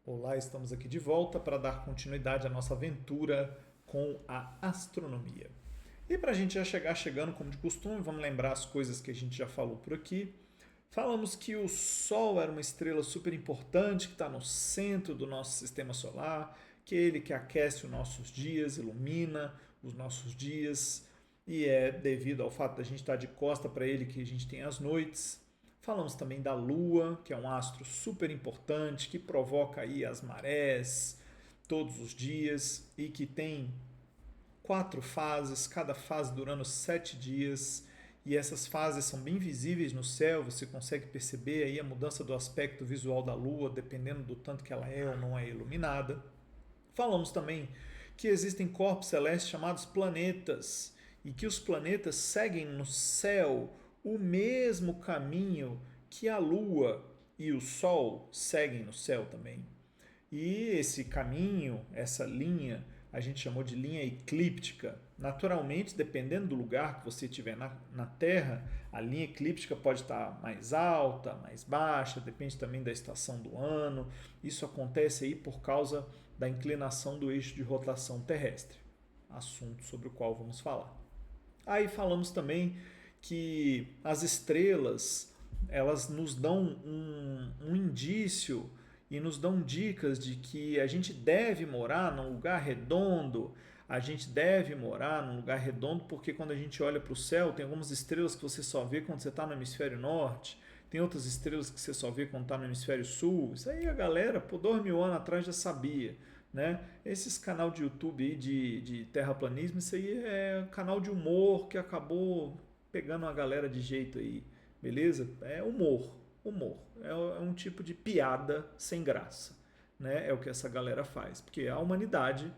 Olá, estamos aqui de volta para dar continuidade à nossa aventura com a astronomia. E para a gente já chegar chegando como de costume, vamos lembrar as coisas que a gente já falou por aqui. Falamos que o Sol era uma estrela super importante que está no centro do nosso sistema solar, que é ele que aquece os nossos dias, ilumina os nossos dias, e é devido ao fato da gente estar de costa para ele que a gente tem as noites. Falamos também da Lua, que é um astro super importante, que provoca aí as marés todos os dias e que tem 4 fases, cada fase durando 7 dias. E essas fases são bem visíveis no céu, você consegue perceber aí a mudança do aspecto visual da Lua, dependendo do tanto que ela é ou não é iluminada. Falamos também que existem corpos celestes chamados planetas e que os planetas seguem no céu o mesmo caminho que a Lua e o Sol seguem no céu também. E esse caminho, essa linha, a gente chamou de linha eclíptica. Naturalmente, dependendo do lugar que você estiver na Terra, a linha eclíptica pode estar mais alta, mais baixa, depende também da estação do ano. Isso acontece aí por causa da inclinação do eixo de rotação terrestre, assunto sobre o qual vamos falar. Aí falamos também que as estrelas elas nos dão um indício e nos dão dicas de que a gente deve morar num lugar redondo, a gente deve morar num lugar redondo porque quando a gente olha para o céu tem algumas estrelas que você só vê quando você está no hemisfério norte, tem outras estrelas que você só vê quando está no hemisfério sul. Isso aí a galera, por 2.000 anos atrás já sabia. Né? Esses canal de YouTube aí de terraplanismo, isso aí é canal de humor que acabou pegando uma galera de jeito aí, beleza? É humor, humor. É um tipo de piada sem graça, né? É o que essa galera faz, porque a humanidade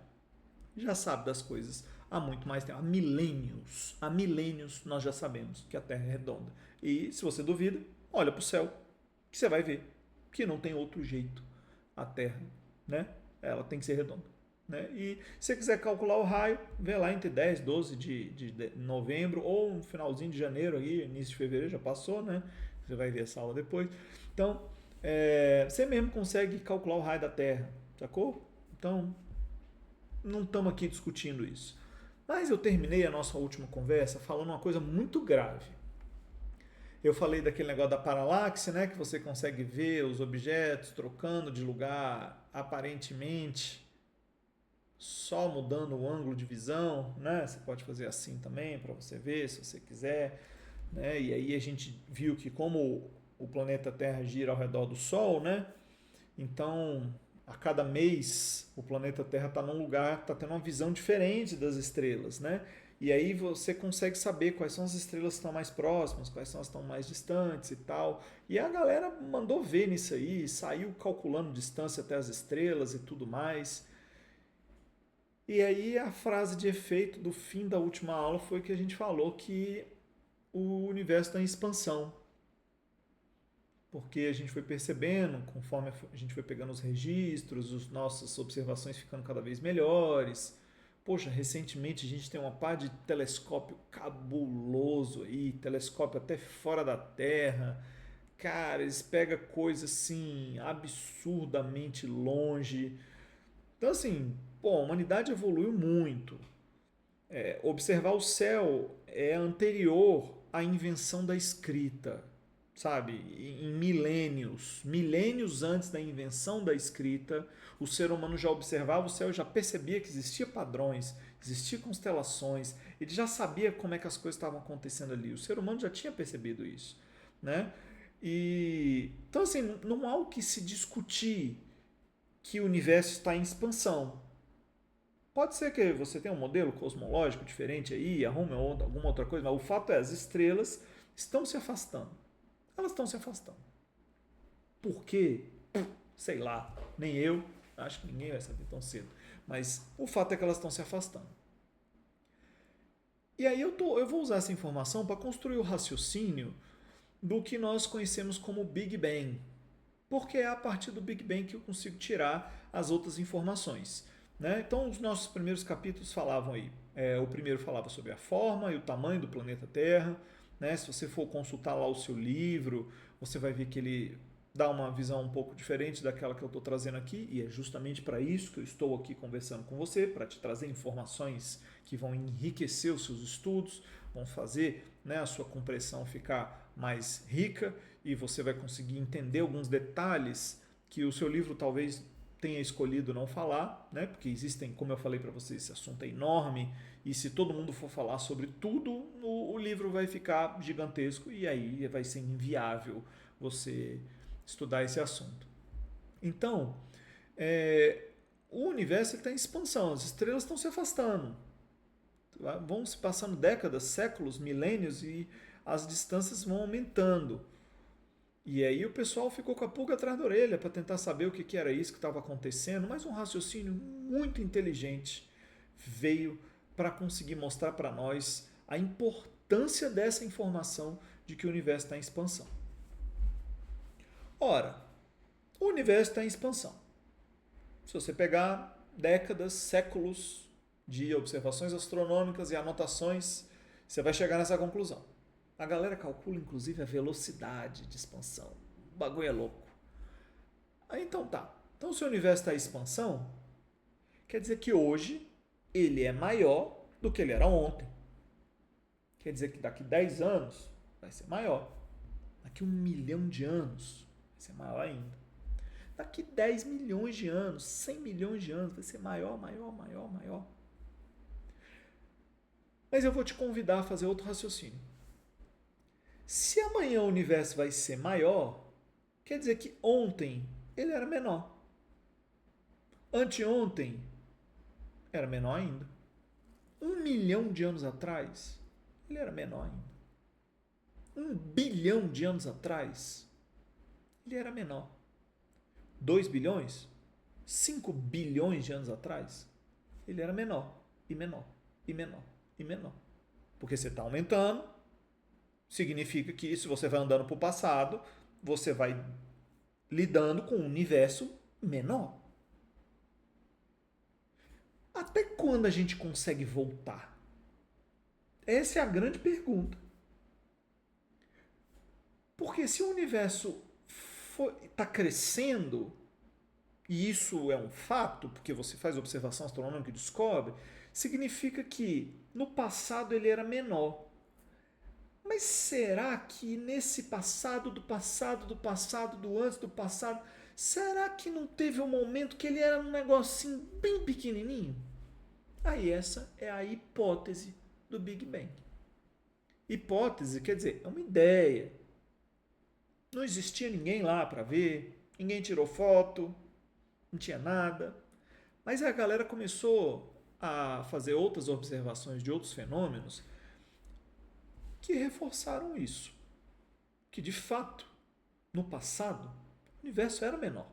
já sabe das coisas há muito mais tempo, há milênios nós já sabemos que a Terra é redonda. E se você duvida, olha para o céu, que você vai ver que não tem outro jeito a Terra, né? Ela tem que ser redonda. Né? E se você quiser calcular o raio, vê lá entre 10 e 12 de novembro ou no finalzinho de janeiro, aí, início de fevereiro, já passou, né? Você vai ver essa aula depois. Então, você mesmo consegue calcular o raio da Terra, sacou? Então, não estamos aqui discutindo isso. Mas eu terminei a nossa última conversa falando uma coisa muito grave. Eu falei daquele negócio da paralaxe, né, que você consegue ver os objetos trocando de lugar aparentemente só mudando o ângulo de visão, né? Você pode fazer assim também para você ver se você quiser, né? E aí a gente viu que como o planeta Terra gira ao redor do Sol, né? Então a cada mês o planeta Terra está num lugar, está tendo uma visão diferente das estrelas, né? E aí você consegue saber quais são as estrelas que estão mais próximas, quais são as que estão mais distantes e tal. E a galera mandou ver nisso aí, saiu calculando distância até as estrelas e tudo mais. E aí a frase de efeito do fim da última aula foi que a gente falou que o universo está em expansão. Porque a gente foi percebendo, conforme a gente foi pegando os registros, as nossas observações ficando cada vez melhores. Poxa, recentemente a gente tem uma par de telescópio cabuloso aí, telescópio até fora da Terra. Cara, eles pegam coisa assim absurdamente longe. Então, assim, pô, a humanidade evoluiu muito. Observar o céu é anterior à invenção da escrita, sabe? Em milênios, milênios antes da invenção da escrita, o ser humano já observava o céu, já percebia que existia padrões, existiam constelações, ele já sabia como é que as coisas estavam acontecendo ali. O ser humano já tinha percebido isso, né? E então assim, não há o que se discutir que o universo está em expansão. Pode ser que você tenha um modelo cosmológico diferente aí, arrume alguma outra coisa, mas o fato é, as estrelas estão se afastando. Elas estão se afastando. Por quê? Sei lá, nem eu, acho que ninguém vai saber tão cedo. Mas o fato é que elas estão se afastando. E aí eu vou usar essa informação para construir o raciocínio do que nós conhecemos como Big Bang. Porque é a partir do Big Bang que eu consigo tirar as outras informações. Né? Então, os nossos primeiros capítulos falavam aí. O primeiro falava sobre a forma e o tamanho do planeta Terra. Né? Se você for consultar lá o seu livro, você vai ver que ele dar uma visão um pouco diferente daquela que eu estou trazendo aqui, e é justamente para isso que eu estou aqui conversando com você, para te trazer informações que vão enriquecer os seus estudos, vão fazer, né, a sua compreensão ficar mais rica e você vai conseguir entender alguns detalhes que o seu livro talvez tenha escolhido não falar, né? Porque existem, como eu falei para vocês, esse assunto é enorme e se todo mundo for falar sobre tudo, o livro vai ficar gigantesco e aí vai ser inviável você estudar esse assunto. Então, o universo está em expansão, as estrelas estão se afastando, vão se passando décadas, séculos, milênios e as distâncias vão aumentando. E aí o pessoal ficou com a pulga atrás da orelha para tentar saber o que era isso que estava acontecendo, mas um raciocínio muito inteligente veio para conseguir mostrar para nós a importância dessa informação de que o universo está em expansão. Ora, o universo está em expansão. Se você pegar décadas, séculos de observações astronômicas e anotações, você vai chegar nessa conclusão. A galera calcula, inclusive, a velocidade de expansão. O bagulho é louco. Aí, então tá. Então, se o universo está em expansão, quer dizer que hoje ele é maior do que ele era ontem. Quer dizer que daqui 10 anos vai ser maior. Daqui 1 milhão de anos vai ser maior ainda. Daqui 10 milhões de anos, 100 milhões de anos vai ser maior, maior, maior, maior. Mas eu vou te convidar a fazer outro raciocínio. Se amanhã o universo vai ser maior, quer dizer que ontem ele era menor. Anteontem era menor ainda. 1 milhão de anos atrás, ele era menor ainda. 1 bilhão de anos atrás, ele era menor. 2 bilhões? 5 bilhões de anos atrás, ele era menor, e menor, e menor, e menor. Porque você está aumentando, significa que se você vai andando para o passado, você vai lidando com um universo menor. Até quando a gente consegue voltar? Essa é a grande pergunta. Porque se o universo está crescendo, e isso é um fato, porque você faz observação astronômica e descobre, significa que no passado ele era menor. Mas será que nesse passado, do passado, do passado, do antes do passado, será que não teve um momento que ele era um negocinho bem pequenininho? Aí essa é a hipótese do Big Bang. Hipótese quer dizer, é uma ideia. Não existia ninguém lá para ver, ninguém tirou foto, não tinha nada. Mas a galera começou a fazer outras observações de outros fenômenos que reforçaram isso. Que de fato, no passado, o universo era menor.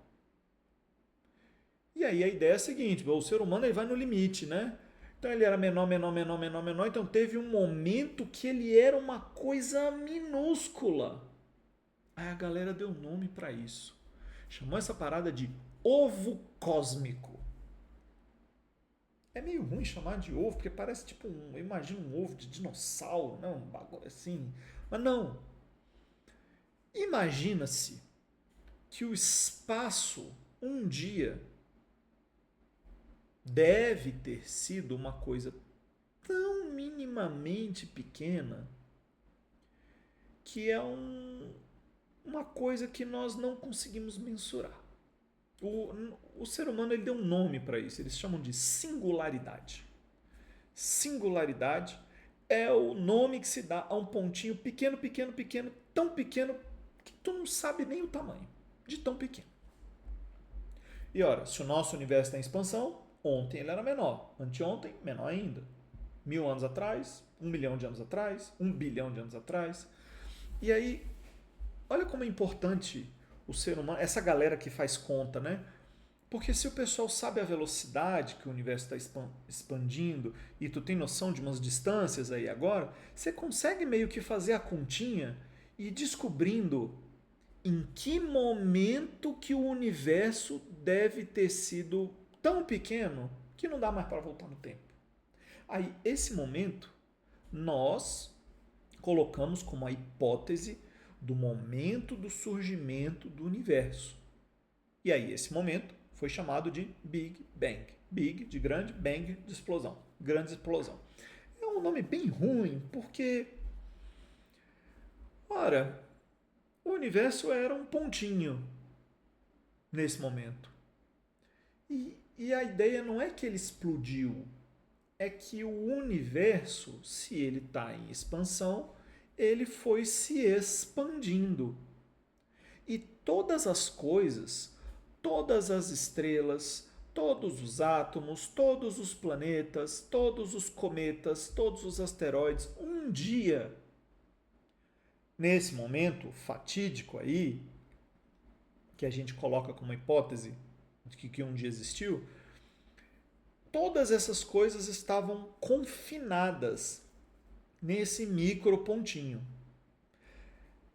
E aí a ideia é a seguinte, o ser humano ele vai no limite, né? Então ele era menor, menor, menor, menor, menor, então teve um momento que ele era uma coisa minúscula. Aí a galera deu nome para isso. Chamou essa parada de ovo cósmico. É meio ruim chamar de ovo, porque parece tipo eu imagino um ovo de dinossauro, né? Um bagulho assim. Mas não. Imagina-se que o espaço um dia deve ter sido uma coisa tão minimamente pequena que é uma coisa que nós não conseguimos mensurar. O ser humano ele deu um nome para isso, eles chamam de singularidade. Singularidade é o nome que se dá a um pontinho pequeno, pequeno, pequeno, tão pequeno que tu não sabe nem o tamanho de tão pequeno. E ora, se o nosso universo está em expansão, ontem ele era menor, anteontem menor ainda. 1000 anos atrás, 1 milhão de anos atrás, 1 bilhão de anos atrás. E aí, olha como é importante o ser humano, essa galera que faz conta, né? Porque se o pessoal sabe a velocidade que o universo está expandindo e tu tem noção de umas distâncias aí agora, você consegue meio que fazer a continha e ir descobrindo em que momento que o universo deve ter sido tão pequeno que não dá mais para voltar no tempo. Aí, esse momento, nós colocamos como a hipótese do momento do surgimento do universo. E aí esse momento foi chamado de Big Bang. Big de grande, bang de explosão, grande explosão. É um nome bem ruim porque, ora, o universo era um pontinho nesse momento. E a ideia não é que ele explodiu, é que o universo, se ele está em expansão, ele foi se expandindo. E todas as coisas, todas as estrelas, todos os átomos, todos os planetas, todos os cometas, todos os asteroides, um dia, nesse momento fatídico aí, que a gente coloca como hipótese de que um dia existiu, todas essas coisas estavam confinadas nesse micro pontinho.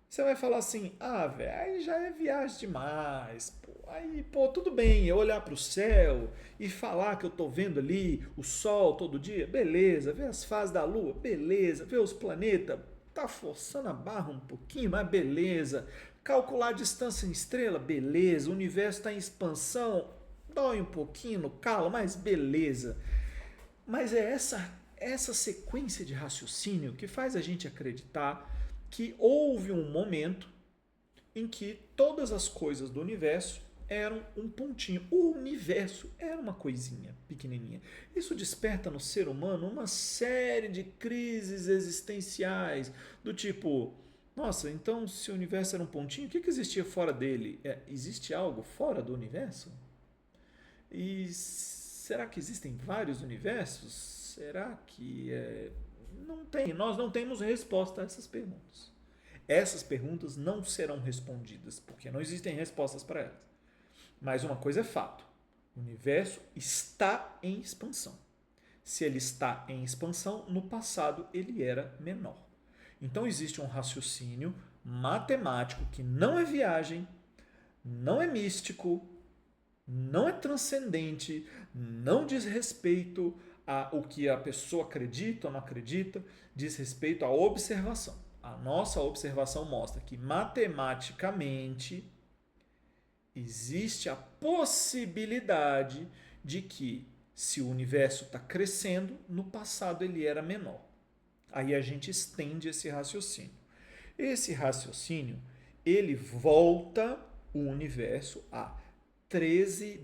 Você vai falar assim, velho, aí já é viagem demais. Aí, tudo bem, eu olhar para o céu e falar que eu estou vendo ali o sol todo dia, beleza. Ver as fases da lua, beleza. Ver os planetas, tá forçando a barra um pouquinho, mas beleza. Calcular a distância em estrela, beleza. O universo está em expansão, dói um pouquinho no calo, mas beleza. Mas é essa sequência de raciocínio que faz a gente acreditar que houve um momento em que todas as coisas do universo eram um pontinho. O universo era uma coisinha pequenininha. Isso desperta no ser humano uma série de crises existenciais, do tipo, nossa, então se o universo era um pontinho, o que existia fora dele? Existe algo fora do universo? E será que existem vários universos? Será que não tem? Nós não temos resposta a essas perguntas. Essas perguntas não serão respondidas, porque não existem respostas para elas. Mas uma coisa é fato: o universo está em expansão. Se ele está em expansão, no passado ele era menor. Então existe um raciocínio matemático que não é viagem, não é místico, não é transcendente, não diz respeito ao que a pessoa acredita ou não acredita, diz respeito à observação. A nossa observação mostra que matematicamente existe a possibilidade de que, se o universo está crescendo, no passado ele era menor. Aí a gente estende esse raciocínio. Esse raciocínio, ele volta o universo a 13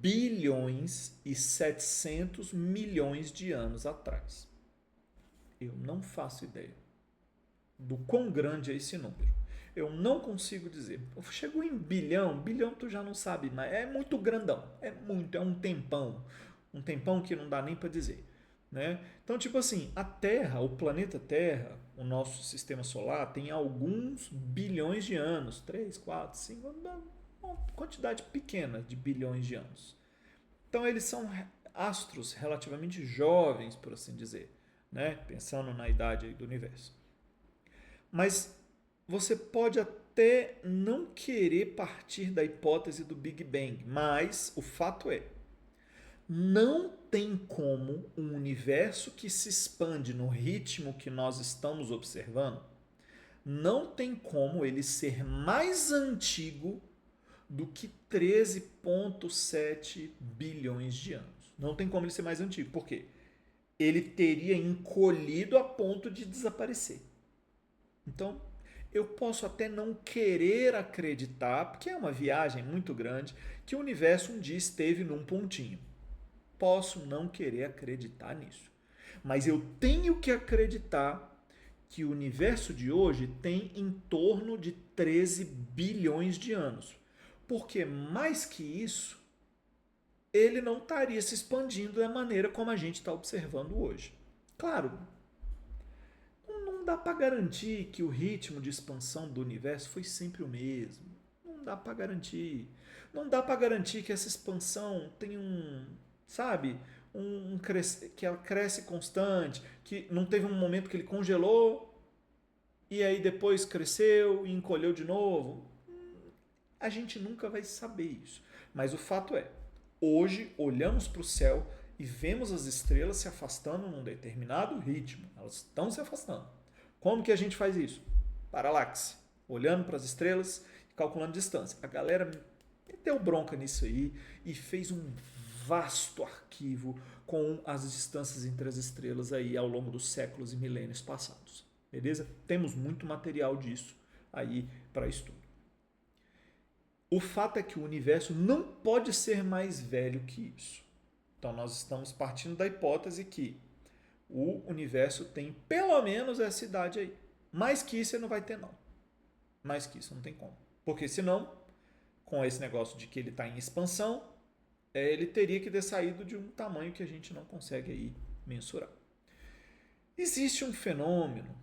bilhões e 700 milhões de anos atrás. Eu não faço ideia do quão grande é esse número. Eu não consigo dizer. Chegou em bilhão tu já não sabe mais. É muito grandão. É um tempão. Um tempão que não dá nem para dizer. Né? Então, tipo assim, a Terra, o planeta Terra, o nosso sistema solar, tem alguns bilhões de anos. 3, 4, 5, uma quantidade pequena de bilhões de anos. Então, eles são astros relativamente jovens, por assim dizer. Né? Pensando na idade aí do universo. Mas você pode até não querer partir da hipótese do Big Bang, mas o fato é, não tem como um universo que se expande no ritmo que nós estamos observando, não tem como ele ser mais antigo do que 13,7 bilhões de anos. Não tem como ele ser mais antigo. Por quê? Ele teria encolhido a ponto de desaparecer. Então, eu posso até não querer acreditar, porque é uma viagem muito grande, que o universo um dia esteve num pontinho. Posso não querer acreditar nisso. Mas eu tenho que acreditar que o universo de hoje tem em torno de 13 bilhões de anos. Porque mais que isso, ele não estaria se expandindo da maneira como a gente está observando hoje. Claro, não dá para garantir que o ritmo de expansão do universo foi sempre o mesmo. Não dá para garantir. Não dá para garantir que essa expansão tem que ela cresce constante, que não teve um momento que ele congelou e aí depois cresceu e encolheu de novo. A gente nunca vai saber isso. Mas o fato é, hoje olhamos para o céu e vemos as estrelas se afastando num determinado ritmo. Elas estão se afastando. Como que a gente faz isso? Paralaxe. olhando para as estrelas e calculando distância. A galera meteu bronca nisso aí e fez um vasto arquivo com as distâncias entre as estrelas aí ao longo dos séculos e milênios passados. Beleza? Temos muito material disso aí para estudo. O fato é que o universo não pode ser mais velho que isso. Então nós estamos partindo da hipótese que o universo tem pelo menos essa idade aí. Mais que isso ele não vai ter não. Mais que isso não tem como. Porque senão, com esse negócio de que ele está em expansão, ele teria que ter saído de um tamanho que a gente não consegue aí mensurar. Existe um fenômeno,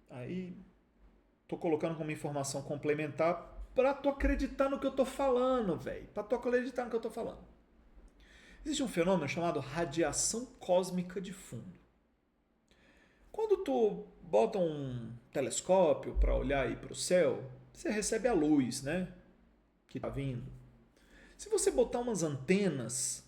aí estou colocando como informação complementar para tu acreditar no que eu estou falando, velho. Para tu acreditar no que eu estou falando. Existe um fenômeno chamado radiação cósmica de fundo. Quando tu bota um telescópio para olhar aí para o céu, você recebe a luz, né? Que está vindo. Se você botar umas antenas,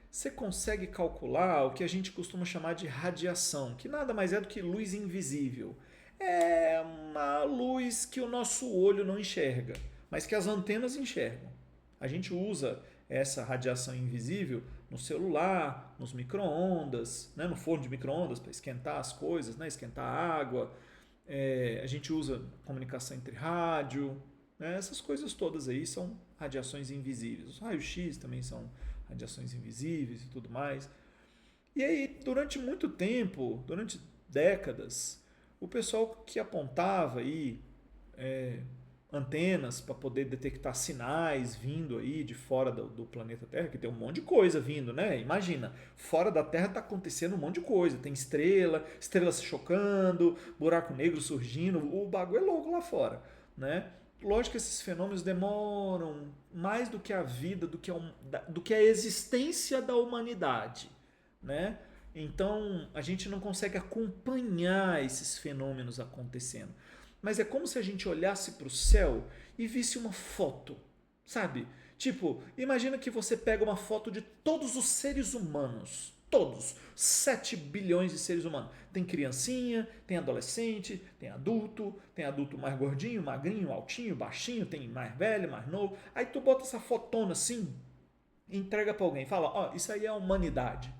você consegue calcular o que a gente costuma chamar de radiação, que nada mais é do que luz invisível. É uma luz que o nosso olho não enxerga, mas que as antenas enxergam. A gente usa essa radiação invisível no celular, nos micro-ondas, né, no forno de micro-ondas para esquentar as coisas, né, esquentar a água. A gente usa comunicação entre rádio, né, essas coisas todas aí são radiações invisíveis. Os raios-x também são radiações invisíveis e tudo mais. E aí, durante muito tempo, durante décadas, o pessoal que apontava aí antenas para poder detectar sinais vindo aí de fora do planeta Terra, que tem um monte de coisa vindo, né? Imagina, fora da Terra está acontecendo um monte de coisa. Tem estrela se chocando, buraco negro surgindo, o bagulho é louco lá fora, né? Lógico que esses fenômenos demoram mais do que a vida, do que a existência da humanidade, né? Então, a gente não consegue acompanhar esses fenômenos acontecendo. Mas é como se a gente olhasse para o céu e visse uma foto, sabe? Tipo, imagina que você pega uma foto de todos os seres humanos, todos, 7 bilhões de seres humanos. Tem criancinha, tem adolescente, tem adulto mais gordinho, magrinho, altinho, baixinho, tem mais velho, mais novo. Aí tu bota essa fotona assim, entrega para alguém, fala, ó, isso aí é a humanidade.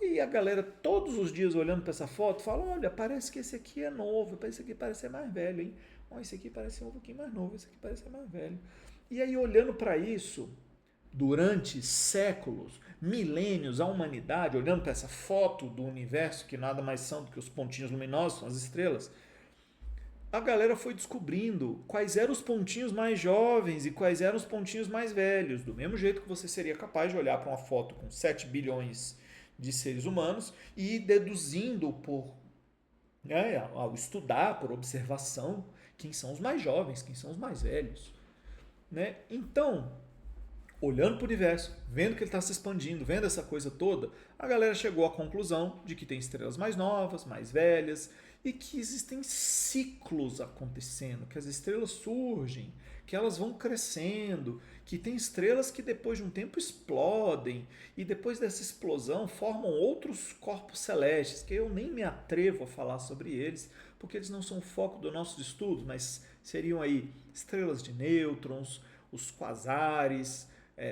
Aí a galera todos os dias olhando para essa foto fala, olha, parece que esse aqui é novo, esse aqui parece ser mais velho, hein? Oh, esse aqui parece ser um pouquinho mais novo, esse aqui parece ser mais velho. E aí olhando para isso, durante séculos, milênios, a humanidade, olhando para essa foto do universo, que nada mais são do que os pontinhos luminosos, são as estrelas, a galera foi descobrindo quais eram os pontinhos mais jovens e quais eram os pontinhos mais velhos. Do mesmo jeito que você seria capaz de olhar para uma foto com 7 bilhões de seres humanos e ir deduzindo ao estudar, por observação, quem são os mais jovens, quem são os mais velhos. Né? Então, olhando para o universo, vendo que ele está se expandindo, vendo essa coisa toda, a galera chegou à conclusão de que tem estrelas mais novas, mais velhas, e que existem ciclos acontecendo, que as estrelas surgem, que elas vão crescendo, que tem estrelas que depois de um tempo explodem, e depois dessa explosão formam outros corpos celestes, que eu nem me atrevo a falar sobre eles, porque eles não são o foco do nosso estudo, mas seriam aí estrelas de nêutrons, os quasares,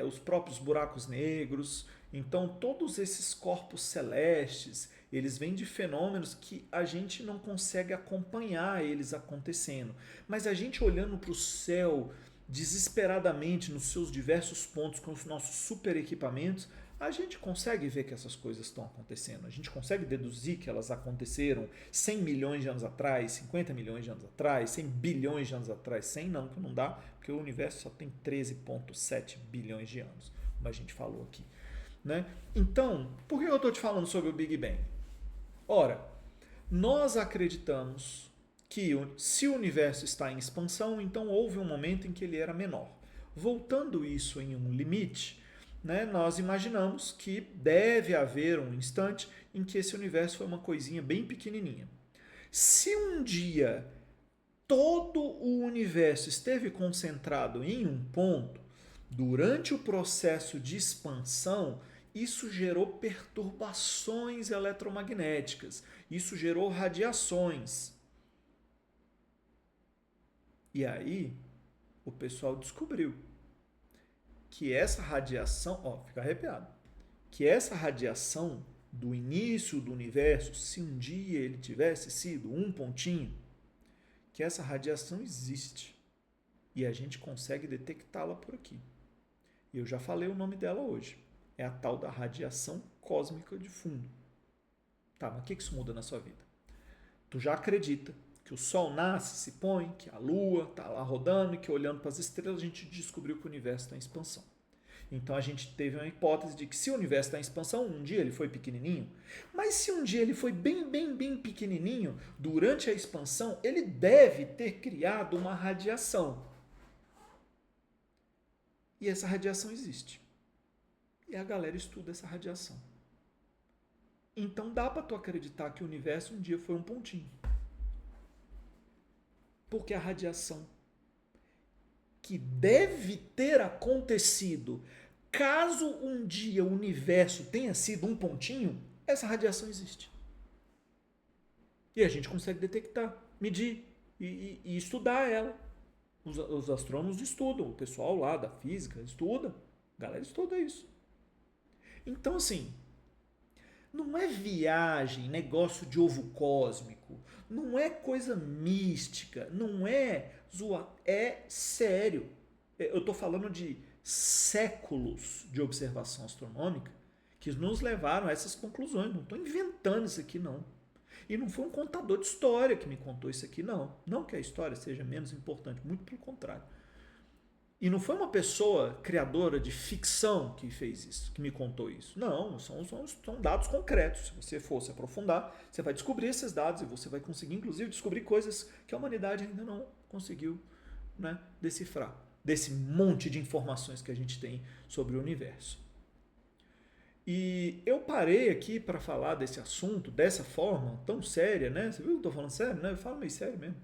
os próprios buracos negros. Então todos esses corpos celestes, eles vêm de fenômenos que a gente não consegue acompanhar eles acontecendo. Mas a gente olhando para o céu desesperadamente nos seus diversos pontos com os nossos super equipamentos, a gente consegue ver que essas coisas estão acontecendo. A gente consegue deduzir que elas aconteceram 100 milhões de anos atrás, 50 milhões de anos atrás, 100 bilhões de anos atrás. 100 não, que não dá, porque o universo só tem 13,7 bilhões de anos, como a gente falou aqui. Né? Então, por que eu estou te falando sobre o Big Bang? Ora, nós acreditamos que se o universo está em expansão, então houve um momento em que ele era menor. Voltando isso em um limite, né, nós imaginamos que deve haver um instante em que esse universo foi uma coisinha bem pequenininha. Se um dia todo o universo esteve concentrado em um ponto, durante o processo de expansão, isso gerou perturbações eletromagnéticas, isso gerou radiações. E aí o pessoal descobriu que essa radiação, ó, fica arrepiado, que essa radiação do início do universo, se um dia ele tivesse sido um pontinho, que essa radiação existe e a gente consegue detectá-la por aqui. E eu já falei o nome dela hoje. É a tal da radiação cósmica de fundo. Tá, mas o que isso muda na sua vida? Tu já acredita que o Sol nasce, se põe, que a Lua está lá rodando e que olhando para as estrelas a gente descobriu que o universo está em expansão. Então a gente teve uma hipótese de que se o universo está em expansão, um dia ele foi pequenininho, mas se um dia ele foi bem pequenininho, durante a expansão ele deve ter criado uma radiação. E essa radiação existe. E a galera estuda essa radiação. Então dá para tu acreditar que o universo um dia foi um pontinho. Porque a radiação que deve ter acontecido caso um dia o universo tenha sido um pontinho, essa radiação existe. E a gente consegue detectar, medir e estudar ela. Os astrônomos estudam, o pessoal lá da física estuda, a galera estuda isso. Então, assim, não é viagem, negócio de ovo cósmico, não é coisa mística, não é zoar, é sério. Eu estou falando de séculos de observação astronômica que nos levaram a essas conclusões. Não estou inventando isso aqui, não. E não foi um contador de história que me contou isso aqui, não. Não que a história seja menos importante, muito pelo contrário. E não foi uma pessoa criadora de ficção que fez isso, que me contou isso. Não, são dados concretos. Se você for se aprofundar, você vai descobrir esses dados e você vai conseguir, inclusive, descobrir coisas que a humanidade ainda não conseguiu, né, decifrar. Desse monte de informações que a gente tem sobre o universo. E eu parei aqui para falar desse assunto dessa forma, tão séria, né? Você viu que eu estou falando sério, né? Eu falo meio sério mesmo.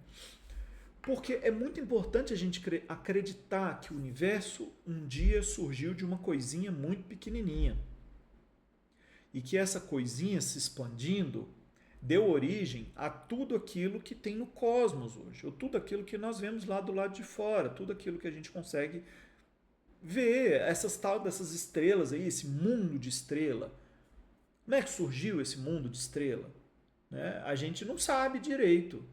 Porque é muito importante a gente acreditar que o universo um dia surgiu de uma coisinha muito pequenininha. E que essa coisinha se expandindo deu origem a tudo aquilo que tem no cosmos hoje, ou tudo aquilo que nós vemos lá do lado de fora, tudo aquilo que a gente consegue ver, dessas estrelas aí, esse mundo de estrela. Como é que surgiu esse mundo de estrela? Né? A gente não sabe direito.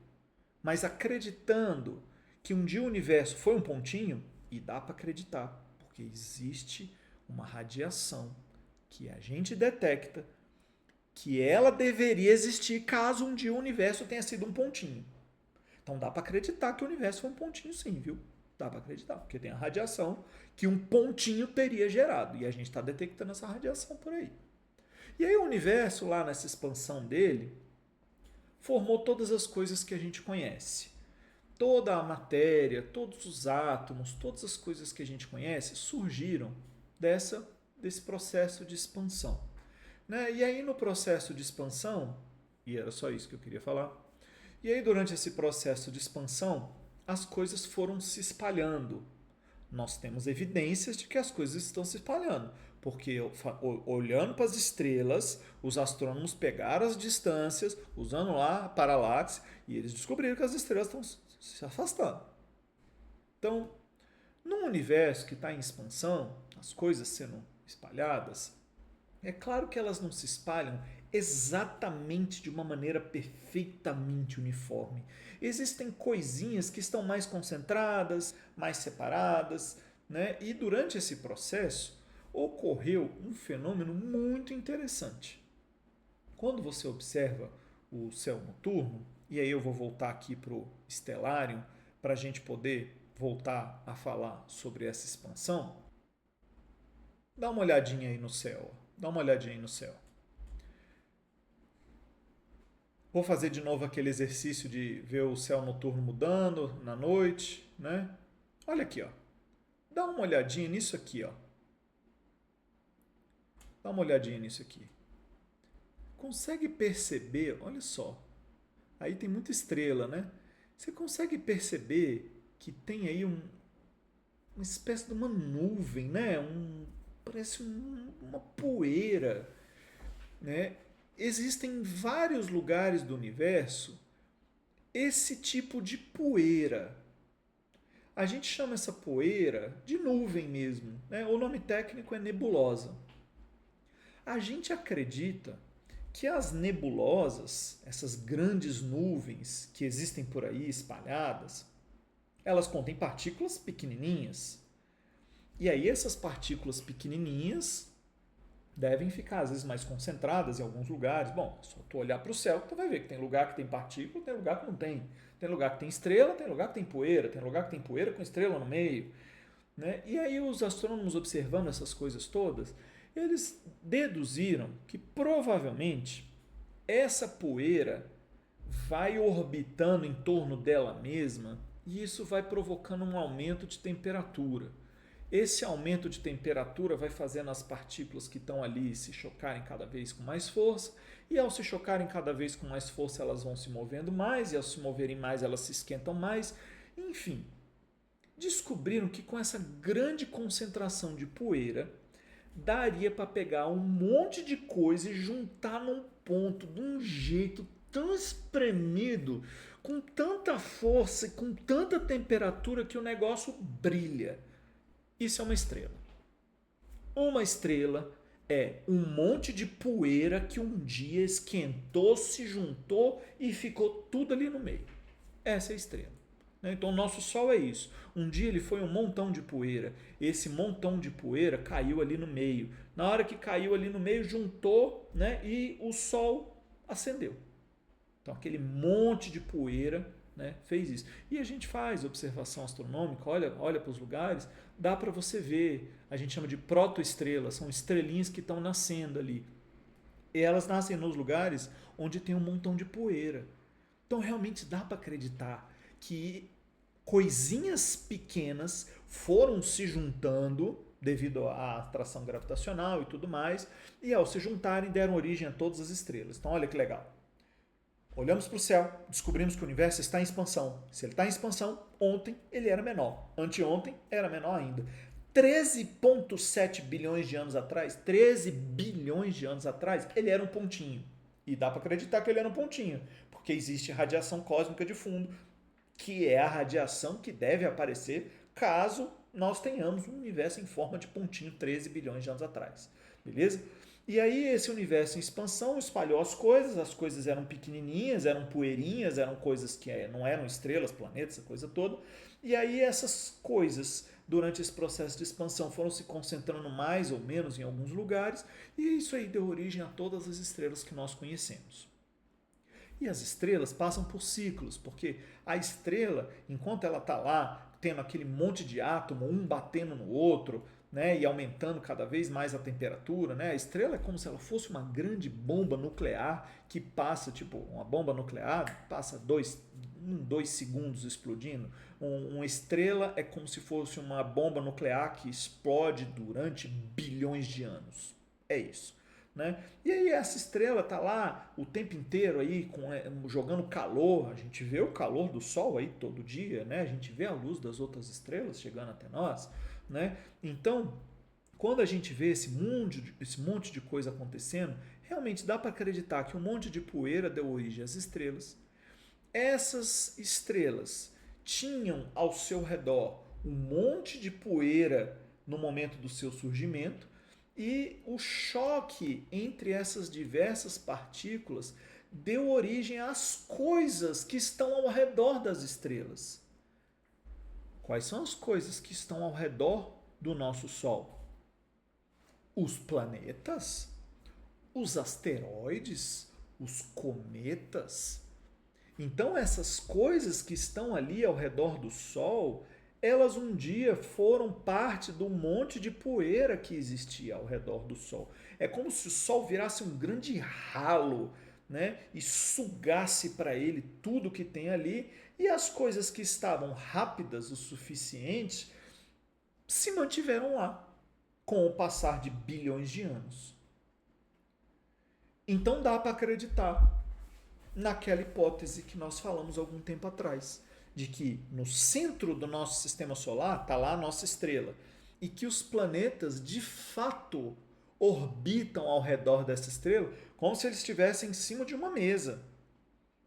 Mas acreditando que um dia o universo foi um pontinho, e dá para acreditar, porque existe uma radiação que a gente detecta que ela deveria existir caso um dia o universo tenha sido um pontinho. Então dá para acreditar que o universo foi um pontinho sim, viu? Dá para acreditar, porque tem a radiação que um pontinho teria gerado, e a gente está detectando essa radiação por aí. E aí o universo, lá nessa expansão dele, formou todas as coisas que a gente conhece. Toda a matéria, todos os átomos, todas as coisas que a gente conhece surgiram desse processo de expansão. Né? E aí no processo de expansão, e era só isso que eu queria falar, e aí durante esse processo de expansão, as coisas foram se espalhando. Nós temos evidências de que as coisas estão se espalhando. Porque olhando para as estrelas, os astrônomos pegaram as distâncias, usando lá a paralaxe, e eles descobriram que as estrelas estão se afastando. Então, num universo que está em expansão, as coisas sendo espalhadas, é claro que elas não se espalham exatamente de uma maneira perfeitamente uniforme. Existem coisinhas que estão mais concentradas, mais separadas, né? E durante esse processo ocorreu um fenômeno muito interessante. Quando você observa o céu noturno, e aí eu vou voltar aqui para o estelário, para a gente poder voltar a falar sobre essa expansão, dá uma olhadinha aí no céu. Dá uma olhadinha aí no céu. Vou fazer de novo aquele exercício de ver o céu noturno mudando na noite, né? Olha aqui, ó. Dá uma olhadinha nisso aqui, ó. Dá uma olhadinha nisso aqui. Consegue perceber, olha só. Aí tem muita estrela, né? Você consegue perceber que tem aí uma espécie de uma nuvem, né? Parece uma poeira, né? Existem em vários lugares do universo esse tipo de poeira. A gente chama essa poeira de nuvem mesmo, né? O nome técnico é nebulosa. A gente acredita que as nebulosas, essas grandes nuvens que existem por aí espalhadas, elas contêm partículas pequenininhas. E aí essas partículas pequenininhas devem ficar às vezes mais concentradas em alguns lugares. Bom, é só tu olhar para o céu que tu vai ver que tem lugar que tem partícula, tem lugar que não tem. Tem lugar que tem estrela, tem lugar que tem poeira, tem lugar que tem poeira com estrela no meio. Né? E aí os astrônomos observando essas coisas todas, eles deduziram que provavelmente essa poeira vai orbitando em torno dela mesma e isso vai provocando um aumento de temperatura. Esse aumento de temperatura vai fazendo as partículas que estão ali se chocarem cada vez com mais força, e ao se chocarem cada vez com mais força, elas vão se movendo mais, e ao se moverem mais, elas se esquentam mais. Enfim, descobriram que com essa grande concentração de poeira, daria para pegar um monte de coisa e juntar num ponto de um jeito tão espremido, com tanta força e com tanta temperatura que o negócio brilha. Isso é uma estrela. Uma estrela é um monte de poeira que um dia esquentou, se juntou e ficou tudo ali no meio. Essa é a estrela. Então, o nosso Sol é isso. Um dia ele foi um montão de poeira. Esse montão de poeira caiu ali no meio. Na hora que caiu ali no meio, juntou, né, e o Sol acendeu. Então, aquele monte de poeira, né, fez isso. E a gente faz observação astronômica, olha para os lugares, dá para você ver. A gente chama de protoestrelas, são estrelinhas que estão nascendo ali. E elas nascem nos lugares onde tem um montão de poeira. Então, realmente dá para acreditar que coisinhas pequenas foram se juntando devido à atração gravitacional e tudo mais, e ao se juntarem deram origem a todas as estrelas. Então olha que legal. Olhamos para o céu, descobrimos que o universo está em expansão. Se ele está em expansão, ontem ele era menor, anteontem era menor ainda. 13,7 bilhões de anos atrás, 13 bilhões de anos atrás, ele era um pontinho. E dá para acreditar que ele era um pontinho, porque existe radiação cósmica de fundo, que é a radiação que deve aparecer caso nós tenhamos um universo em forma de pontinho 13 bilhões de anos atrás. Beleza? E aí esse universo em expansão espalhou as coisas eram pequenininhas, eram poeirinhas, eram coisas que não eram estrelas, planetas, essa coisa toda. E aí essas coisas, durante esse processo de expansão, foram se concentrando mais ou menos em alguns lugares, e isso aí deu origem a todas as estrelas que nós conhecemos. E as estrelas passam por ciclos, porque a estrela, enquanto ela está lá, tendo aquele monte de átomo, um batendo no outro, né, e aumentando cada vez mais a temperatura, né, a estrela é como se ela fosse uma grande bomba nuclear que passa, tipo, uma bomba nuclear passa 2 segundos explodindo. Uma estrela é como se fosse uma bomba nuclear que explode durante bilhões de anos. É isso. Né? E aí essa estrela está lá o tempo inteiro aí jogando calor, a gente vê o calor do Sol aí todo dia, né? A gente vê a luz das outras estrelas chegando até nós, né? Então, quando a gente vê esse monte de coisa acontecendo, realmente dá para acreditar que um monte de poeira deu origem às estrelas. Essas estrelas tinham ao seu redor um monte de poeira no momento do seu surgimento, e o choque entre essas diversas partículas deu origem às coisas que estão ao redor das estrelas. Quais são as coisas que estão ao redor do nosso Sol? Os planetas, os asteroides, os cometas. Então, essas coisas que estão ali ao redor do Sol, elas um dia foram parte do monte de poeira que existia ao redor do Sol. É como se o Sol virasse um grande ralo, né, e sugasse para ele tudo que tem ali, e as coisas que estavam rápidas o suficiente se mantiveram lá com o passar de bilhões de anos. Então dá para acreditar naquela hipótese que nós falamos algum tempo atrás, de que no centro do nosso sistema solar está lá a nossa estrela, e que os planetas de fato orbitam ao redor dessa estrela como se eles estivessem em cima de uma mesa.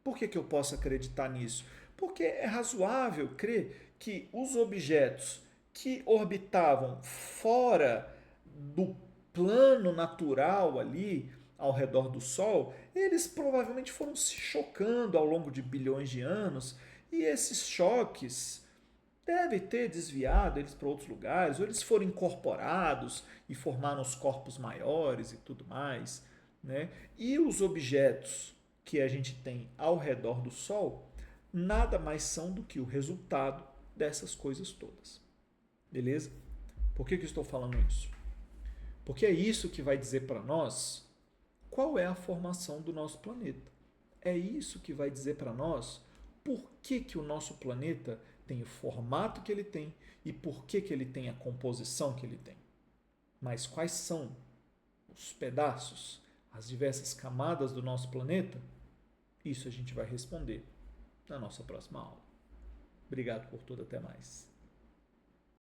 Por que eu posso acreditar nisso? Porque é razoável crer que os objetos que orbitavam fora do plano natural ali ao redor do Sol, eles provavelmente foram se chocando ao longo de bilhões de anos e esses choques devem ter desviado eles para outros lugares, ou eles foram incorporados e formaram os corpos maiores e tudo mais, né? E os objetos que a gente tem ao redor do Sol nada mais são do que o resultado dessas coisas todas. Beleza? Por que eu estou falando isso? Porque é isso que vai dizer para nós qual é a formação do nosso planeta. É isso que vai dizer para nós por que o nosso planeta tem o formato que ele tem e por que ele tem a composição que ele tem. Mas quais são os pedaços, as diversas camadas do nosso planeta? Isso a gente vai responder na nossa próxima aula. Obrigado por tudo, até mais.